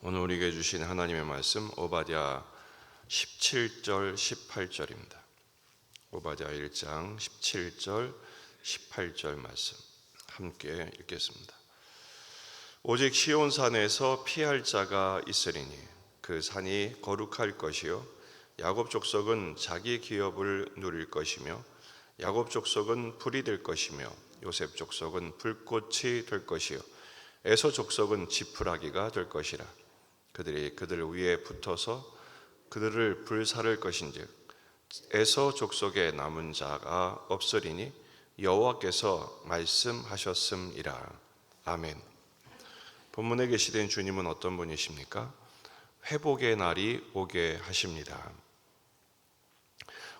오늘 우리에게 주신 하나님의 말씀 오바댜 17절 18절입니다. 오바댜 1장 17절 18절 말씀 함께 읽겠습니다. 오직 시온산에서 피할 자가 있으리니 그 산이 거룩할 것이요 야곱 족속은 자기 기업을 누릴 것이며 야곱 족속은 불이 될 것이며 요셉 족속은 불꽃이 될 것이요 에서 족속은 지푸라기가 될 것이라. 그들이 그들 위에 붙어서 그들을 불사를 것인즉 에서 족속에 남은 자가 없으리니 여호와께서 말씀하셨음이라. 아멘. 본문에 계시된 주님은 어떤 분이십니까? 회복의 날이 오게 하십니다.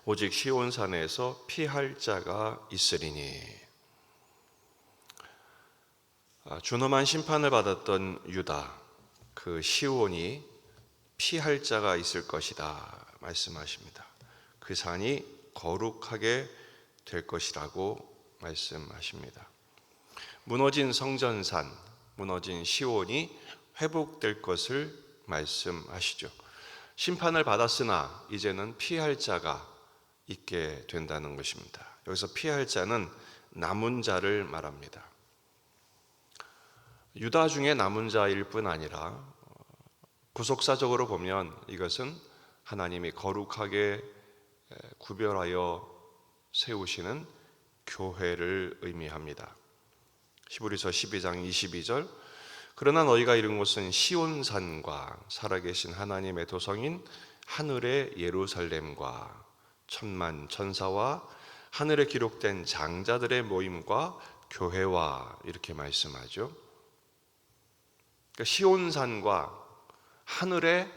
오직 시온산에서 피할 자가 있으리니. 준엄한 심판을 받았던 유다, 그 시온이 피할 자가 있을 것이다 말씀하십니다. 그 산이 거룩하게 될 것이라고 말씀하십니다. 무너진 성전산, 무너진 시온이 회복될 것을 말씀하시죠. 심판을 받았으나 이제는 피할 자가 있게 된다는 것입니다. 여기서 피할 자는 남은 자를 말합니다. 유다 중에 남은 자일 뿐 아니라 구속사적으로 보면 이것은 하나님이 거룩하게 구별하여 세우시는 교회를 의미합니다. 히브리서 12장 22절 그러나 너희가 이룬 곳은 시온산과 살아계신 하나님의 도성인 하늘의 예루살렘과 천만 천사와 하늘에 기록된 장자들의 모임과 교회와 이렇게 말씀하죠. 그러니까 시온산과 하늘의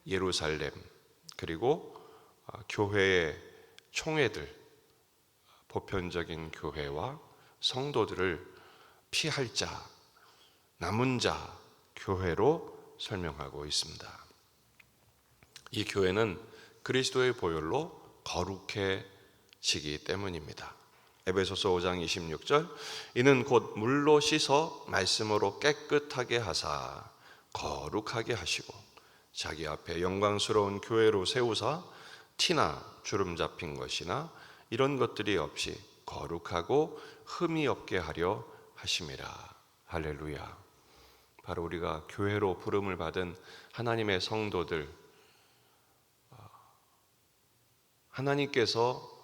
예루살렘 그리고 교회의 총회들, 보편적인 교회와 성도들을 피할 자, 남은 자 교회로 설명하고 있습니다. 이 교회는 그리스도의 보혈로 거룩해지기 때문입니다. 에베소서 5장 26절 이는 곧 물로 씻어 말씀으로 깨끗하게 하사 거룩하게 하시고 자기 앞에 영광스러운 교회로 세우사 티나 주름 잡힌 것이나 이런 것들이 없이 거룩하고 흠이 없게 하려 하심이라. 할렐루야. 바로 우리가 교회로 부름을 받은 하나님의 성도들, 하나님께서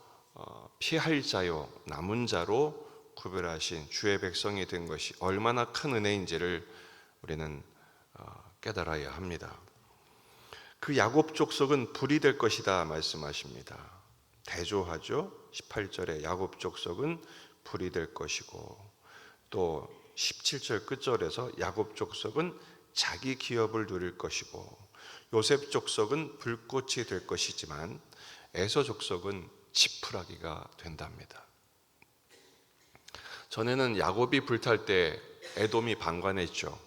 피할 자요 남은 자로 구별하신 주의 백성이 된 것이 얼마나 큰 은혜인지를 우리는 깨달아야 합니다. 그 야곱 족속은 불이 될 것이다 말씀하십니다. 대조하죠. 18절에 야곱 족속은 불이 될 것이고 또 17절 끝절에서 야곱 족속은 자기 기업을 누릴 것이고 요셉 족속은 불꽃이 될 것이지만 에서 족속은 지푸라기가 된답니다. 전에는 야곱이 불탈 때 에돔이 방관했죠.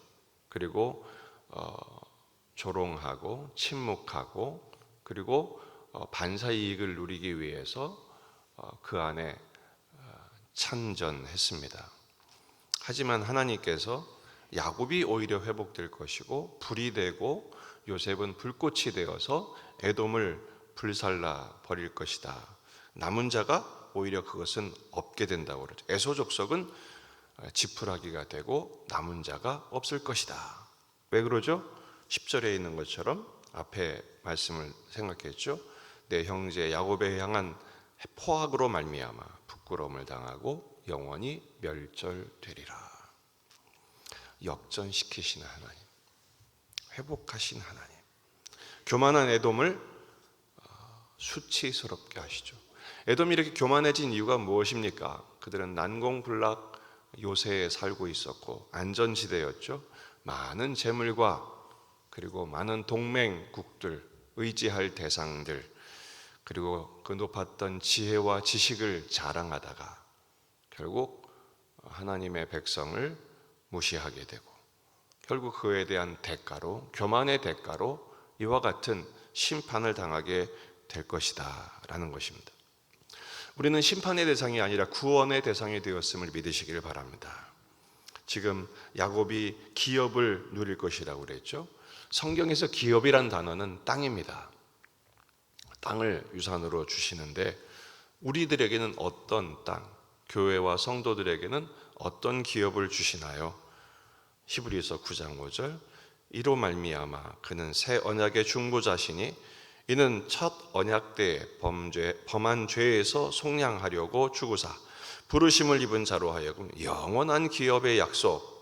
그리고 조롱하고 침묵하고 그리고 반사 이익을 누리기 위해서 그 안에 참전했습니다. 하지만 하나님께서 야곱이 오히려 회복될 것이고 불이 되고 요셉은 불꽃이 되어서 에돔을 불살라 버릴 것이다. 남은 자가 오히려 그것은 없게 된다고 그러죠. 에서 족속은 지푸라기가 되고 남은 자가 없을 것이다. 왜 그러죠? 10절에 있는 것처럼 앞에 말씀을 생각했죠. 내 형제 야곱에 향한 포악으로 말미암아 부끄러움을 당하고 영원히 멸절되리라. 역전시키시는 하나님, 회복하신 하나님, 교만한 에돔을 수치스럽게 하시죠. 에돔이 이렇게 교만해진 이유가 무엇입니까? 그들은 난공불락 요새에 살고 있었고 안전지대였죠. 많은 재물과 그리고 많은 동맹국들, 의지할 대상들, 그리고 그 높았던 지혜와 지식을 자랑하다가 결국 하나님의 백성을 무시하게 되고 결국 그에 대한 대가로, 교만의 대가로 이와 같은 심판을 당하게 될 것이다 라는 것입니다. 우리는 심판의 대상이 아니라 구원의 대상이 되었음을 믿으시기를 바랍니다. 지금 야곱이 기업을 누릴 것이라고 그랬죠. 성경에서 기업이란 단어는 땅입니다. 땅을 유산으로 주시는데 우리들에게는 어떤 땅, 교회와 성도들에게는 어떤 기업을 주시나요? 히브리서 9장 5절, 이로 말미암아 그는 새 언약의 중보자시니 이는 첫 언약 때 범한 죄에서 속량하려고 주구사 부르심을 입은 자로 하여금 영원한 기업의 약속,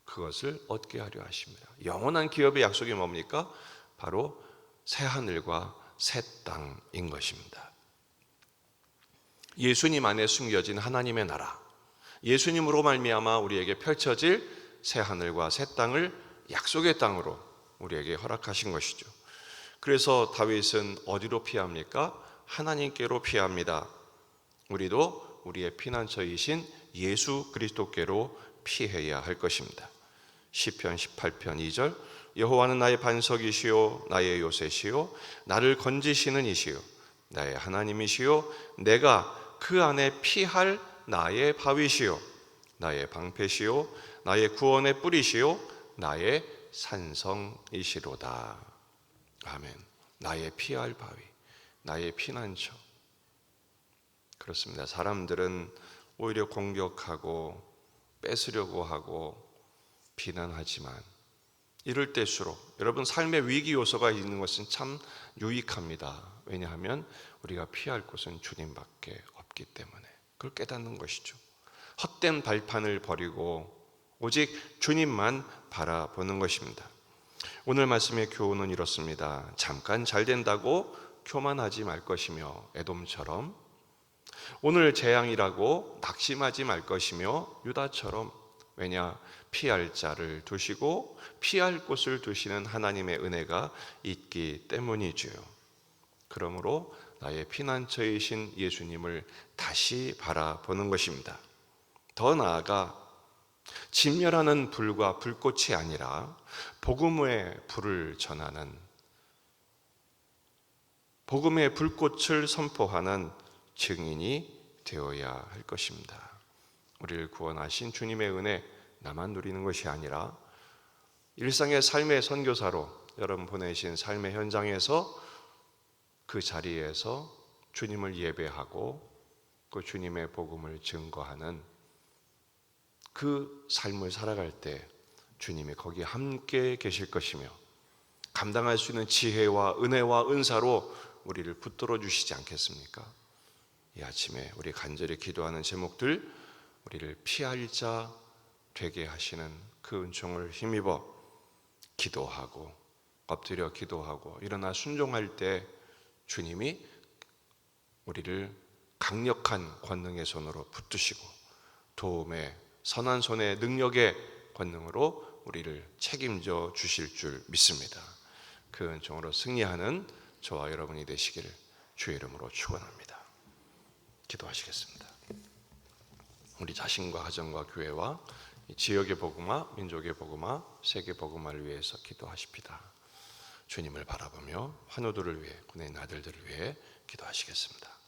그것을 얻게 하려 하십니다. 영원한 기업의 약속이 뭡니까? 바로 새 하늘과 새 땅인 것입니다. 예수님 안에 숨겨진 하나님의 나라, 예수님으로 말미암아 우리에게 펼쳐질 새 하늘과 새 땅을 약속의 땅으로 우리에게 허락하신 것이죠. 그래서 다윗은 어디로 피합니까? 하나님께로 피합니다. 우리도 우리의 피난처이신 예수 그리스도께로 피해야 할 것입니다. 시편 18편 2절, 여호와는 나의 반석이시요 나의 요새시요 나를 건지시는 이시요 나의 하나님이시요 내가 그 안에 피할 나의 바위시요 나의 방패시요 나의 구원의 뿌리시요 나의 산성이시로다. 아멘. 나의 피할 바위, 나의 피난처. 그렇습니다. 사람들은 오히려 공격하고 뺏으려고 하고 비난하지만 이럴 때일수록 여러분 삶의 위기 요소가 있는 것은 참 유익합니다. 왜냐하면 우리가 피할 곳은 주님밖에 없기 때문에 그걸 깨닫는 것이죠. 헛된 발판을 버리고 오직 주님만 바라보는 것입니다. 오늘 말씀의 교훈은 이렇습니다. 잠깐 잘 된다고 교만하지 말 것이며 에돔처럼, 오늘 재앙이라고 낙심하지 말 것이며 유다처럼, 왜냐 피할 자를 두시고 피할 곳을 두시는 하나님의 은혜가 있기 때문이지요. 그러므로 나의 피난처이신 예수님을 다시 바라보는 것입니다. 더 나아가 진멸하는 불과 불꽃이 아니라 복음의 불을 전하는, 복음의 불꽃을 선포하는 증인이 되어야 할 것입니다. 우리를 구원하신 주님의 은혜 나만 누리는 것이 아니라 일상의 삶의 선교사로 여러분 보내신 삶의 현장에서 그 자리에서 주님을 예배하고 그 주님의 복음을 증거하는 그 삶을 살아갈 때 주님이 거기에 함께 계실 것이며 감당할 수 있는 지혜와 은혜와 은사로 우리를 붙들어 주시지 않겠습니까? 이 아침에 우리 간절히 기도하는 제목들, 우리를 피할 자 되게 하시는 그 은총을 힘입어 기도하고 엎드려 기도하고 일어나 순종할 때 주님이 우리를 강력한 권능의 손으로 붙드시고 도움의 선한 손의 능력의 권능으로 우리를 책임져 주실 줄 믿습니다. 그 은총으로 승리하는 저와 여러분이 되시기를 주의 이름으로 축원합니다. 기도하시겠습니다. 우리 자신과 가정과 교회와 지역의 복음화, 민족의 복음화, 세계 복음화를 위해서 기도하십시다. 주님을 바라보며 환우들을 위해, 군의 아들들을 위해 기도하시겠습니다.